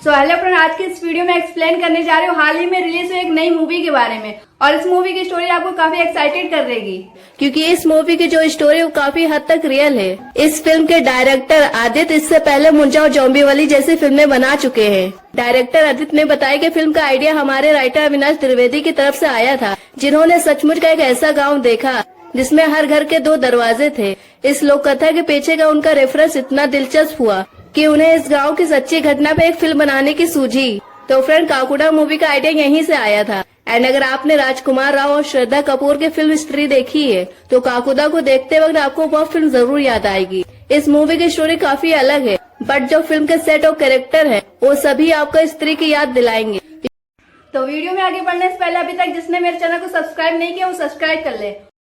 Hello friend, आज की इस वीडियो में एक्सप्लेन करने जा रही हूँ हाल ही में रिलीज हुई एक नई मूवी के बारे में। और इस मूवी की स्टोरी आपको काफी एक्साइटेड कर देगी, क्योंकि इस मूवी की जो स्टोरी वो काफी हद तक रियल है। इस फिल्म के डायरेक्टर आदित्य इससे पहले मुंजा और जोम्बीवली जैसी फिल्में बना चुके हैं। डायरेक्टर आदित्य ने बताया कि फिल्म का आइडिया हमारे राइटर अविनाश त्रिवेदी की तरफ से आया था, जिन्होंने सचमुच का एक ऐसा गाँव देखा जिसमें हर घर के 2 दरवाजे थे। इस लोक कथा के पीछे का उनका रेफरेंस इतना दिलचस्प हुआ कि उन्हें इस गांव की सच्ची घटना पे एक फिल्म बनाने की सूझी। तो फ्रेंड, काकुड़ा मूवी का आइडिया यहीं से आया था। एंड अगर आपने राजकुमार राव और श्रद्धा कपूर की फिल्म स्त्री देखी है तो काकुड़ा को देखते वक्त आपको वह फिल्म जरूर याद आएगी। इस मूवी की स्टोरी काफी अलग है, बट जो फिल्म के सेट और कैरेक्टर है वो सभी आपको स्त्री की याद दिलाएंगे। तो वीडियो में आगे बढ़ने से पहले अभी तक जिसने मेरे चैनल को सब्सक्राइब नहीं किया वो सब्सक्राइब कर ले।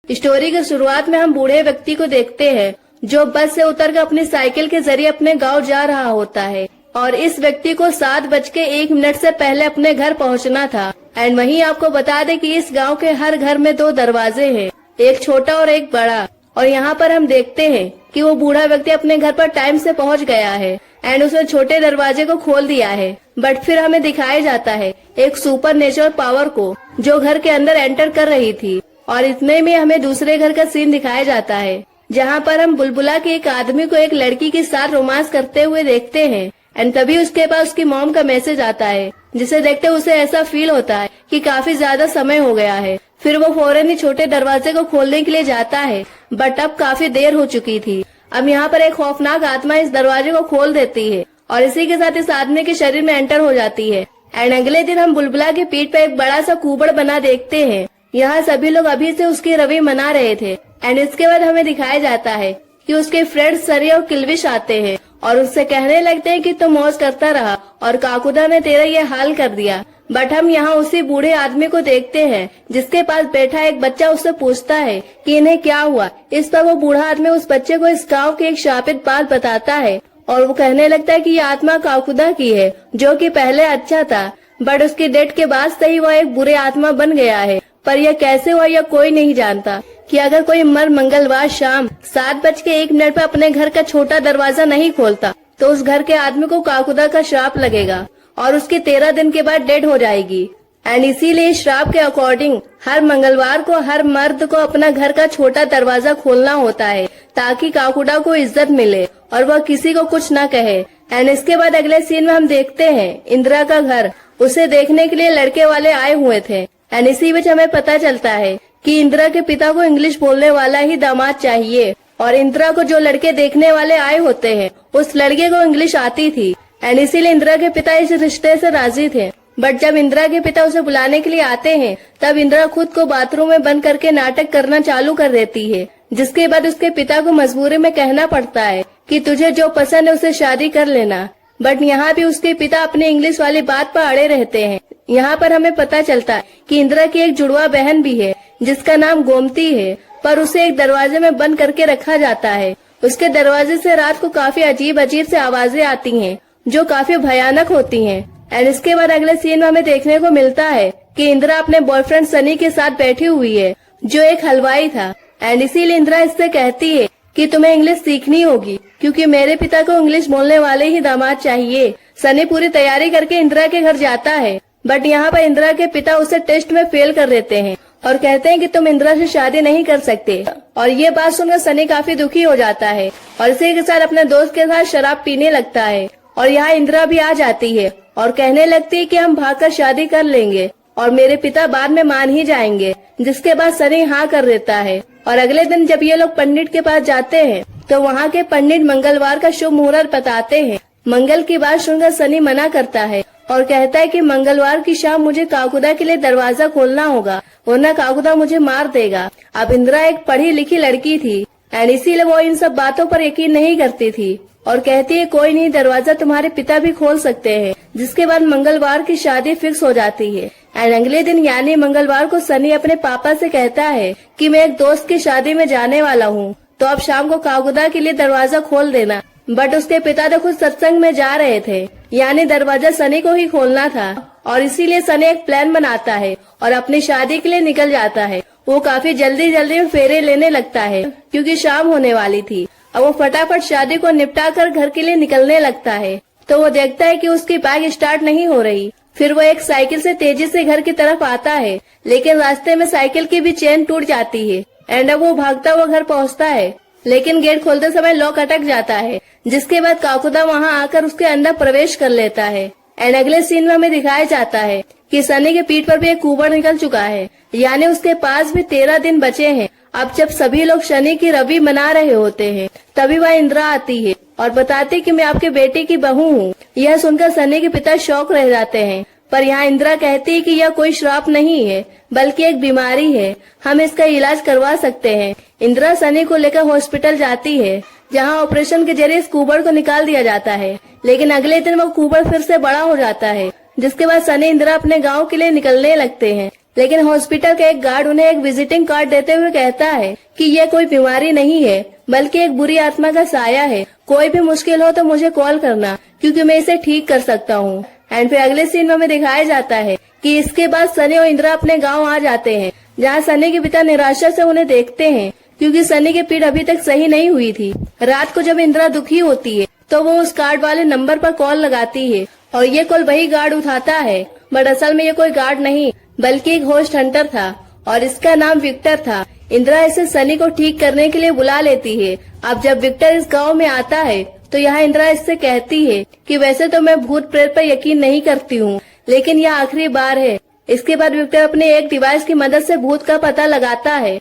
स्टोरी की शुरुआत में हम बूढ़े व्यक्ति को देखते हैं जो बस से उतरकर अपनी साइकिल के जरिए अपने गांव जा रहा होता है। और इस व्यक्ति को 7:01 से पहले अपने घर पहुंचना था। एंड वहीं आपको बता दें कि इस गांव के हर घर में 2 दरवाजे हैं, एक छोटा और एक बड़ा। और यहाँ पर हम देखते हैं कि वो बूढ़ा व्यक्ति अपने घर पर टाइम से पहुंच गया है एंड उसने छोटे दरवाजे को खोल दिया है। बट फिर हमें दिखाया जाता है एक सुपर नेचुरल पावर को जो घर के अंदर एंटर कर रही थी। और इतने में हमें दूसरे घर का सीन दिखाया जाता है, जहाँ पर हम बुलबुला के एक आदमी को एक लड़की के साथ रोमांस करते हुए देखते हैं। एंड तभी उसके पास उसकी मॉम का मैसेज आता है, जिसे देखते उसे ऐसा फील होता है कि काफी ज्यादा समय हो गया है। फिर वो फौरन ही छोटे दरवाजे को खोलने के लिए जाता है, बट अब काफी देर हो चुकी थी। अब यहाँ पर एक खौफनाक आत्मा इस दरवाजे को खोल देती है और इसी के साथ इस आदमी के शरीर में एंटर हो जाती है। एंड अगले दिन हम बुलबुला की पीठ पे एक बड़ा सा कुबड़ बना देखते हैं। यहाँ सभी लोग अभी से उसकी रवि मना रहे थे। एंड इसके बाद हमें दिखाया जाता है कि उसके फ्रेंड्स सरी और किल्विश आते हैं और उससे कहने लगते हैं कि तुम मौज करता रहा और काकुदा ने तेरा ये हाल कर दिया। बट हम यहाँ उसी बूढ़े आदमी को देखते हैं जिसके पास बैठा एक बच्चा उससे पूछता है कि इन्हें क्या हुआ। इस पर वो बूढ़ा आदमी उस बच्चे को इस गाँव की एक शापित बात बताता है और वो कहने लगता है कि ये आत्मा काकुदा की है, जो कि पहले अच्छा था, बट उसकी डेथ के बाद से ही वह एक बुरे आत्मा बन गया है। पर यह कैसे हुआ यह कोई नहीं जानता कि अगर कोई मर्द मंगलवार शाम 7:01 पर अपने घर का छोटा दरवाजा नहीं खोलता तो उस घर के आदमी को काकुदा का श्राप लगेगा और उसकी 13 दिन के बाद डेड हो जाएगी। एंड इसीलिए इस श्राप के अकॉर्डिंग हर मंगलवार को हर मर्द को अपना घर का छोटा दरवाजा खोलना होता है ताकि काकुदा को इज्जत मिले और वह किसी को कुछ न कहे। एंड इसके बाद अगले सीन में हम देखते हैं इंदिरा का घर। उसे देखने के लिए लड़के वाले आए हुए थे। एंड इसी बीच हमें पता चलता है कि इंदिरा के पिता को इंग्लिश बोलने वाला ही दामाद चाहिए और इंदिरा को जो लड़के देखने वाले आए होते हैं उस लड़के को इंग्लिश आती थी। एंड इसीलिए इंदिरा के पिता इस रिश्ते से राजी थे। बट जब इंदिरा के पिता उसे बुलाने के लिए आते हैं तब इंदिरा खुद को बाथरूम में बंद करके नाटक करना चालू कर देती है, जिसके बाद उसके पिता को मजबूरी में कहना पड़ता है कि तुझे जो पसंद है उसे शादी कर लेना। बट यहाँ भी उसके पिता अपने इंग्लिश वाली बात पर अड़े रहते हैं। यहाँ पर हमें पता चलता है कि इंदिरा की एक जुड़वा बहन भी है जिसका नाम गोमती है, पर उसे एक दरवाजे में बंद करके रखा जाता है। उसके दरवाजे से रात को काफी अजीब अजीब से आवाजें आती हैं जो काफी भयानक होती हैं। एंड इसके बाद अगले सीन में हमें देखने को मिलता है कि इंदिरा अपने बॉयफ्रेंड सनी के साथ बैठी हुई है जो एक हलवाई था। एंड इसीलिए इंदिरा इससे कहती है कि तुम्हें इंग्लिश सीखनी होगी क्योंकि मेरे पिता को इंग्लिश बोलने वाले ही दामाद चाहिए। सनी पूरी तैयारी करके इंदिरा के घर जाता है, बट यहाँ पर इंदिरा के पिता उसे टेस्ट में फेल कर देते हैं और कहते हैं कि तुम इंदिरा से शादी नहीं कर सकते। और ये बात सुनकर सनी काफी दुखी हो जाता है और इसी के साथ अपने दोस्त के साथ शराब पीने लगता है। और यहाँ इंदिरा भी आ जाती है और कहने लगती है कि हम भागकर शादी कर लेंगे और मेरे पिता बाद में मान ही जाएंगे, जिसके बाद सनी हाँ कर देता है। और अगले दिन जब ये लोग पंडित के पास जाते हैं तो वहाँ के पंडित मंगलवार का शुभ मुहूर्त बताते हैं। मंगल की बात सुनकर सनी मना करता है और कहता है कि मंगलवार की शाम मुझे काकुदा के लिए दरवाजा खोलना होगा वरना काकुदा मुझे मार देगा। अब इंदिरा एक पढ़ी लिखी लड़की थी एंड इसीलिए वो इन सब बातों पर यकीन नहीं करती थी और कहती है कोई नहीं, दरवाजा तुम्हारे पिता भी खोल सकते हैं। जिसके बाद मंगलवार की शादी फिक्स हो जाती है। एंड अगले दिन यानी मंगलवार को सनी अपने पापा से कहता है कि मैं एक दोस्त की शादी में जाने वाला हूँ, तो अब शाम को काकुदा के लिए दरवाजा खोल देना। बट उसके पिता तो खुद सत्संग में जा रहे थे, यानी दरवाजा सनी को ही खोलना था और इसीलिए सनी एक प्लान बनाता है और अपनी शादी के लिए निकल जाता है। वो काफी जल्दी में फेरे लेने लगता है क्योंकि शाम होने वाली थी। अब वो फटाफट शादी को निपटा कर घर के लिए निकलने लगता है तो वो देखता है कि उसकी बाइक स्टार्ट नहीं हो रही। फिर वो एक साइकिल से तेजी से घर की तरफ आता है, लेकिन रास्ते में साइकिल की भी चेन टूट जाती है एंड अब वो भागता हुआ घर पहुंचता है, लेकिन गेट खोलते समय लॉक अटक जाता है, जिसके बाद काकुदा वहां आकर उसके अंदर प्रवेश कर लेता है। एंड अगले सीन में हमें दिखाया जाता है कि सनी के पीठ पर भी एक कुबड़ निकल चुका है, यानी उसके पास भी 13 दिन बचे हैं। अब जब सभी लोग शनि की रवि मना रहे होते हैं, तभी वह इंदिरा आती है और बताती कि मैं आपके बेटे की बहू हूँ। यह सुनकर सनी के पिता शौक रह जाते हैं, पर यहाँ इंदिरा कहती है कि यह कोई श्राप नहीं है, बल्कि एक बीमारी है, हम इसका इलाज करवा सकते हैं। इंदिरा सनी को लेकर हॉस्पिटल जाती है, जहाँ ऑपरेशन के जरिए इस कुबड़ को निकाल दिया जाता है, लेकिन अगले दिन वो कुबड़ फिर से बड़ा हो जाता है, जिसके बाद सनी इंदिरा अपने गाँव के लिए निकलने लगते हैं। लेकिन हॉस्पिटल का एक गार्ड उन्हें एक विजिटिंग कार्ड देते हुए कहता है कि यह कोई बीमारी नहीं है, बल्कि एक बुरी आत्मा का साया है। कोई भी मुश्किल हो तो मुझे कॉल करना, क्योंकि मैं इसे ठीक कर सकता हूँ। एंड फिर अगले सीन में हमें दिखाया जाता है कि इसके बाद सनी और इंदिरा अपने गांव आ जाते हैं, जहां सनी के पिता निराशा से उन्हें देखते हैं, क्योंकि सनी की पीठ अभी तक सही नहीं हुई थी। रात को जब इंदिरा दुखी होती है तो वो उस गार्ड वाले नंबर पर कॉल लगाती है और ये कॉल वही गार्ड उठाता है, बट असल में ये कोई गार्ड नहीं बल्कि एक होस्ट हंटर था और इसका नाम विक्टर था। इंदिरा इसे सनी को ठीक करने के लिए बुला लेती है। अब जब विक्टर इस गांव में आता है तो यहाँ इंदिरा इससे कहती है कि वैसे तो मैं भूत प्रेत पर यकीन नहीं करती हूँ, लेकिन यह आखिरी बार है। इसके बाद विक्टर अपने एक डिवाइस की मदद से भूत का पता लगाता है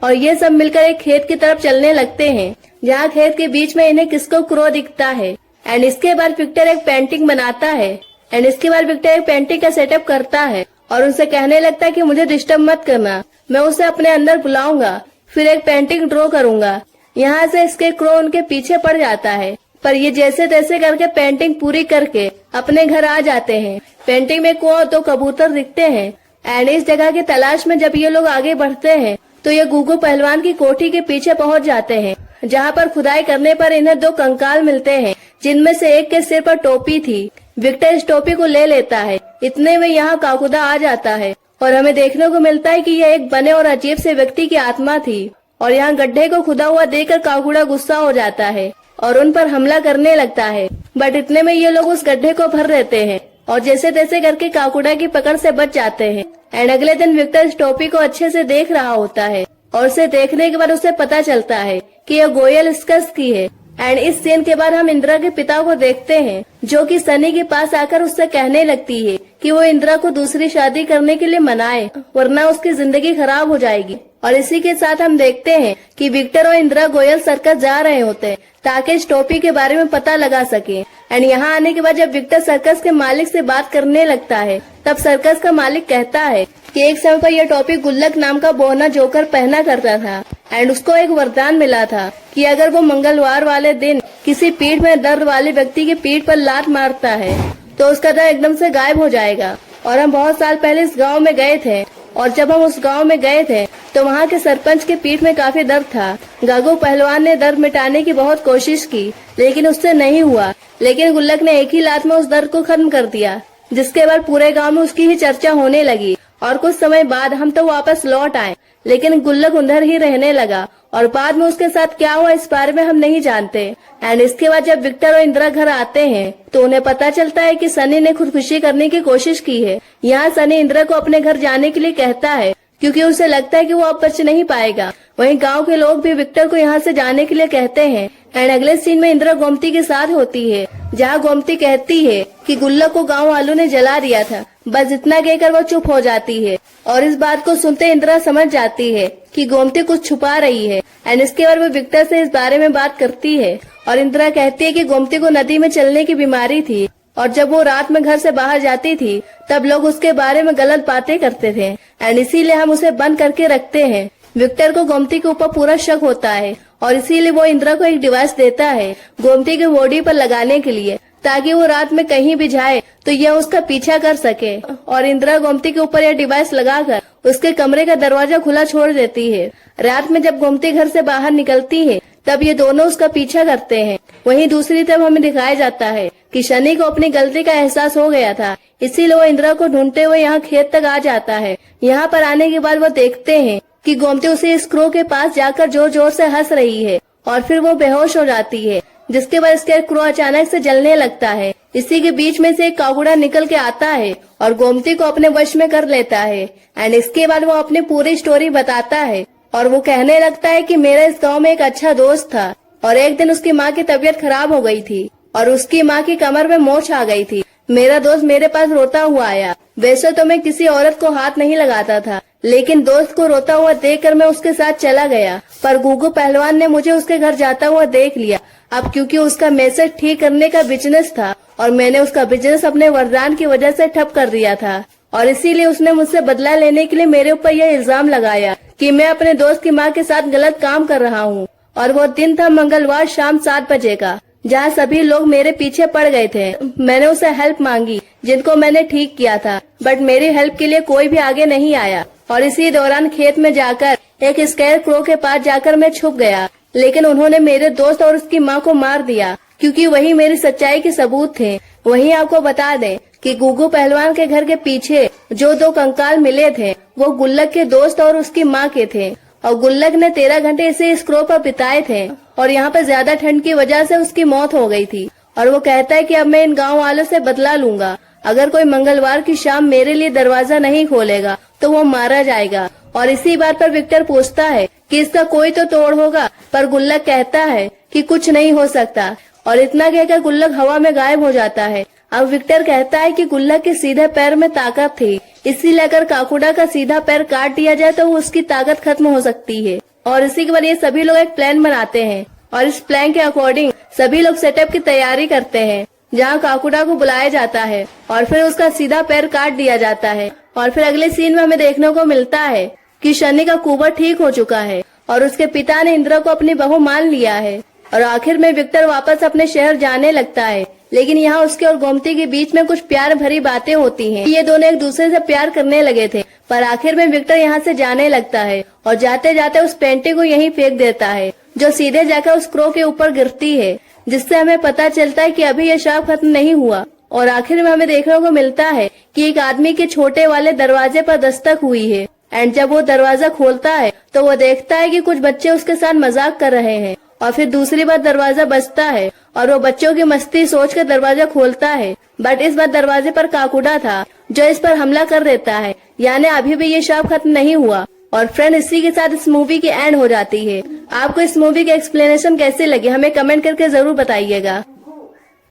और ये सब मिलकर एक खेत की तरफ चलने लगते हैं, जहाँ खेत के बीच में इन्हें किसको क्रो दिखता है। एंड इसके बाद विक्टर एक पेंटिंग बनाता है एंड इसके बाद विक्टर एक पेंटिंग का सेटअप करता है और उनसे कहने लगता है कि मुझे डिस्टर्ब मत करना, मैं उसे अपने अंदर बुलाऊंगा, फिर एक पेंटिंग ड्रॉ करूंगा। यहाँ से इसके क्रो उनके पीछे पड़ जाता है, पर ये जैसे तैसे करके पेंटिंग पूरी करके अपने घर आ जाते हैं। पेंटिंग में को तो कबूतर दिखते हैं एंड इस जगह की तलाश में जब ये लोग आगे बढ़ते हैं तो ये गुगू पहलवान की कोठी के पीछे पहुंच जाते हैं, जहाँ पर खुदाई करने पर इन्हें 2 कंकाल मिलते हैं, जिनमें से एक के सिर पर टोपी थी। विक्टर इस टोपी को ले लेता है, इतने में यहाँ काकुदा आ जाता है और हमें देखने को मिलता है कि यह एक बने और अजीब से व्यक्ति की आत्मा थी। और यहाँ गड्ढे को खुदा हुआ देखकर काकुदा गुस्सा हो जाता है और उन पर हमला करने लगता है, बट इतने में ये लोग उस गड्ढे को भर देते हैं और जैसे तैसे करके काकुदा की पकड़ से बच जाते हैं। एंड अगले दिन विक्टर इस टोपी को अच्छे से देख रहा होता है और उसे देखने के बाद उसे पता चलता है कि यह गोयल स्कस की है। एंड इस सीन के बाद हम इंदिरा के पिता को देखते हैं, जो कि सनी के पास आकर उससे कहने लगती है कि वो इंदिरा को दूसरी शादी करने के लिए मनाए, वरना उसकी जिंदगी खराब हो जाएगी। और इसी के साथ हम देखते हैं कि विक्टर और इंदिरा गोयल सर्कस जा रहे होते हैं ताकि इस टोपी के बारे में पता लगा सके। एंड यहाँ आने के बाद जब विक्टर सर्कस के मालिक से बात करने लगता है, तब सर्कस का मालिक कहता है कि एक समय पर यह टोपी गुल्लक नाम का बौना जोकर पहना करता था एंड उसको एक वरदान मिला था कि अगर वो मंगलवार वाले दिन किसी पीठ में दर्द वाले व्यक्ति की पीठ पर लात मारता है तो उसका दर्द एकदम से गायब हो जाएगा। और हम बहुत साल पहले इस गांव में गए थे और जब हम उस गांव में गए थे तो वहाँ के सरपंच के पीठ में काफी दर्द था। गागू पहलवान ने दर्द मिटाने की बहुत कोशिश की, लेकिन उससे नहीं हुआ, लेकिन गुल्लक ने एक ही लात में उस दर्द को खत्म कर दिया, जिसके बाद पूरे गांव में उसकी ही चर्चा होने लगी। और कुछ समय बाद हम तो वापस लौट आए, लेकिन गुल्लक उधर ही रहने लगा और बाद में उसके साथ क्या हुआ इस बारे में हम नहीं जानते। एंड इसके बाद जब विक्टर और इंदिरा घर आते हैं तो उन्हें पता चलता है कि सनी ने खुदकुशी करने की कोशिश की है। यहाँ सनी इंदिरा को अपने घर जाने के लिए कहता है, क्योंकि उसे लगता है कि वो अब बच नहीं पाएगा। वहीं गांव के लोग भी विक्टर को यहाँ से जाने के लिए कहते हैं। एंड अगले सीन में इंदिरा गोमती के साथ होती है, जहाँ गोमती कहती है कि गुल्लक को गांव वालों ने जला दिया था। बस इतना कहकर वो चुप हो जाती है और इस बात को सुनते इंदिरा समझ जाती है कि गोमती कुछ छुपा रही है। एंड इसके बाद वो विक्टर से इस बारे में बात करती है और इंदिरा कहती है कि गोमती को नदी में चलने की बीमारी थी और जब वो रात में घर से बाहर जाती थी तब लोग उसके बारे में गलत बातें करते थे एंड इसीलिए हम उसे बंद करके रखते हैं। विक्टर को गोमती के ऊपर पूरा शक होता है और इसीलिए वो इंदिरा को एक डिवाइस देता है गोमती के बॉडी पर लगाने के लिए, ताकि वो रात में कहीं भी जाए तो यह उसका पीछा कर सके। और इंदिरा गोमती के ऊपर यह डिवाइस लगाकर उसके कमरे का दरवाजा खुला छोड़ देती है। रात में जब गोमती घर से बाहर निकलती है तब ये दोनों उसका पीछा करते हैं। वहीं दूसरी तरफ हमें दिखाया जाता है कि शनि को अपनी गलती का एहसास हो गया था, इसीलिए वो इंदिरा को ढूंढते हुए यहाँ खेत तक आ जाता है। यहाँ पर आने के बाद वो देखते हैं कि गोमती उसे इस क्रो के पास जाकर जोर जोर से हंस रही है और फिर वो बेहोश हो जाती है, जिसके बाद स्केरक्रो अचानक से जलने लगता है। इसी के बीच में से एक काकुड़ा निकल के आता है और गोमती को अपने वश में कर लेता है। एंड इसके बाद वो अपनी पूरी स्टोरी बताता है और वो कहने लगता है कि मेरा इस गांव में एक अच्छा दोस्त था और एक दिन उसकी माँ की तबीयत खराब हो गई थी और उसकी माँ की कमर में मोच आ गई थी। मेरा दोस्त मेरे पास रोता हुआ आया। वैसे तो मैं किसी औरत को हाथ नहीं लगाता था, लेकिन दोस्त को रोता हुआ देखकर मैं उसके साथ चला गया। पर गुग्गू पहलवान ने मुझे उसके घर जाता हुआ देख लिया। अब क्योंकि उसका मैसेज ठीक करने का बिजनेस था और मैंने उसका बिजनेस अपने वरदान की वजह से ठप कर दिया था और इसीलिए उसने मुझसे बदला लेने के लिए मेरे ऊपर यह इल्जाम लगाया कि मैं अपने दोस्त की माँ के साथ गलत काम कर रहा हूँ। और वो दिन था मंगलवार शाम 7 बजे का, जहाँ सभी लोग मेरे पीछे पड़ गए थे। मैंने उसे हेल्प मांगी जिनको मैंने ठीक किया था, बट मेरी हेल्प के लिए कोई भी आगे नहीं आया। और इसी दौरान खेत में जाकर एक स्केरक्रो के पास जाकर मैं छुप गया, लेकिन उन्होंने मेरे दोस्त और उसकी माँ को मार दिया क्योंकि वही मेरी सच्चाई के सबूत थे। वहीं आपको बता दें कि गुग्गू पहलवान के घर के पीछे जो 2 कंकाल मिले थे वो गुल्लक के दोस्त और उसकी माँ के थे और गुल्लक ने 13 घंटे इसे स्क्रो पर बिताए थे और यहाँ पर ज्यादा ठंड की वजह से उसकी मौत हो गई थी। और वो कहता है कि अब मैं इन गांव वालों से बदला लूंगा। अगर कोई मंगलवार की शाम मेरे लिए दरवाजा नहीं खोलेगा तो वो मारा जाएगा। और इसी बात पर विक्टर पूछता है कि इसका कोई तो तोड़ होगा, पर गुल्लक कहता है कि कुछ नहीं हो सकता और इतना कहकर गुल्लक हवा में गायब हो जाता है। अब विक्टर कहता है कि गुल्लक के सीधे पैर में ताकत थी, इसीलिए अगर काकुड़ा का सीधा पैर काट दिया जाए तो उसकी ताकत खत्म हो सकती है। और इसी के बाद ये सभी लोग एक प्लान बनाते हैं और इस प्लान के अकॉर्डिंग सभी लोग सेटअप की तैयारी करते हैं, जहाँ काकुड़ा को बुलाया जाता है और फिर उसका सीधा पैर काट दिया जाता है। और फिर अगले सीन में हमें देखने को मिलता है कि शनि का कुबर ठीक हो चुका है और उसके पिता ने इंद्रा को अपनी बहू मान लिया है। और आखिर में विक्टर वापस अपने शहर जाने लगता है, लेकिन यहाँ उसके और गोमती के बीच में कुछ प्यार भरी बातें होती हैं। ये दोनों एक दूसरे से प्यार करने लगे थे, पर आखिर में विक्टर यहाँ से जाने लगता है और जाते जाते उस पेंटिंग को यहीं फेंक देता है, जो सीधे जाकर उस क्रो के ऊपर गिरती है, जिससे हमें पता चलता है कि अभी यह श्राप खत्म नहीं हुआ। और आखिर में हमें देखने को मिलता है कि एक आदमी के छोटे वाले दरवाजे पर दस्तक हुई है। एंड जब वो दरवाजा खोलता है तो वो देखता है कि कुछ बच्चे उसके साथ मजाक कर रहे हैं। और फिर दूसरी बार दरवाजा बजता है और वो बच्चों की मस्ती सोचकर दरवाजा खोलता है, बट इस बार दरवाजे पर काकुड़ा था जो इस पर हमला कर देता है, यानी अभी भी ये श्राप खत्म नहीं हुआ। और फ्रेंड, इसी के साथ इस मूवी की एंड हो जाती है। आपको इस मूवी की एक्सप्लेनेशन कैसी लगी हमें कमेंट करके जरूर बताइएगा।